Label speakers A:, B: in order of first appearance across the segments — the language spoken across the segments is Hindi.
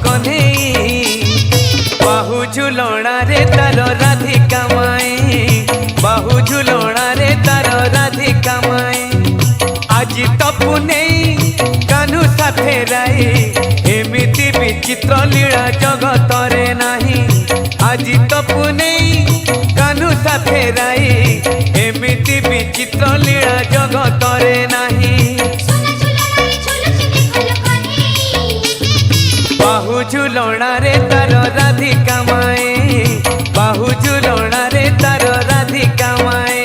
A: कन्हई बाहु झुलणा रे तार राधिका माई बाहु झुलणा रे तार राधिका माई आज तपु नहीं कान्हू साथे राई एमिति विचित्र लीला जगत रे नाही आज तपु नहीं कान्हू साथे राई एमिति विचित्र लीला जगत रे नाही बाहु झुलणा रे तार राधिका माई बाहु झुलणा रे तार राधिका माई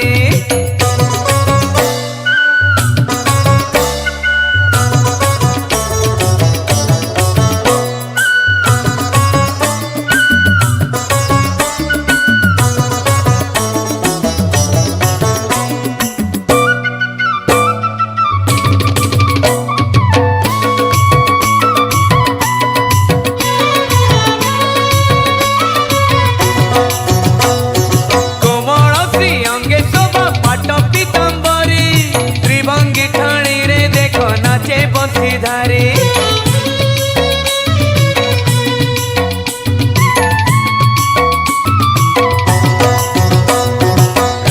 A: बसीधारे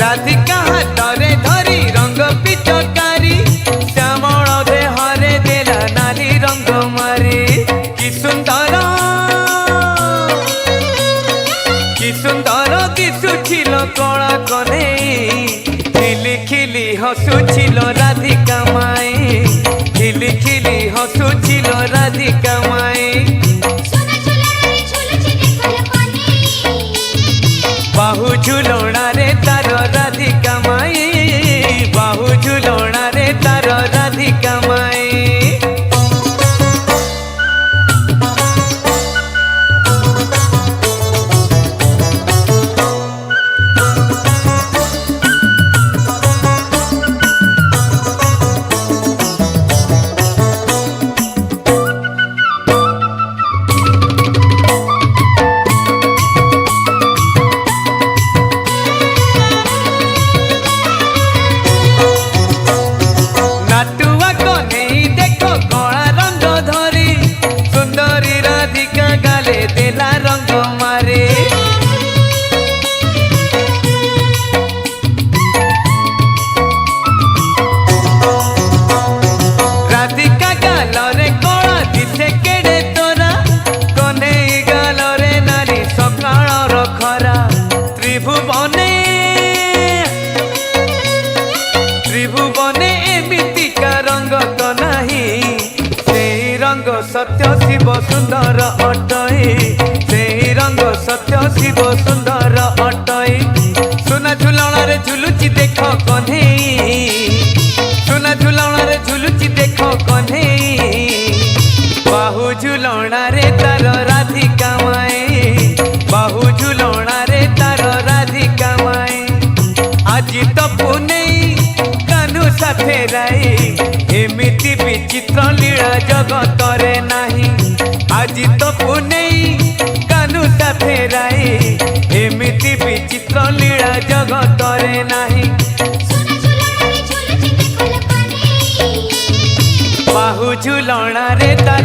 A: राधिका हाथरे धरी रंग पिचकारी श्यामल देहरे देला नाली रंग मारी कि सुंदर दिशुछिल कला कन्हई खिली खिली हसुछिल राधिका माई खिली खिली हसुछिल राधिका माई बाहु झुलणा रे तार राधिका माई बाहु झुलणा रे तार राधिका माई देला रंग मारे राधिका गालरे कला दिसे केड़े तोरा कन्हई गालरे नारी सकाळ खरा त्रिभुवने एमितिका रंग तो नाही सेही रंग सत्य शिव सुंदर अटई सेही रंग सत्य शिव सुंदर अटई सुना झुलणा रे झुलुची देख कन्हई सुना झुलणा रे झुलुची देख कन्हई बाहु झुलणा रे तार राधिका माई बाहु झुलणा रे तार राधिका माई आज तपु नहीं कान्हू साथे राई एमिति विचित्र लीला जगत रे नाही आज तपु नहीं कान्हू साथे राई एमिति विचित्र लीला जगत रे नाही बाहु झुलणा रे तार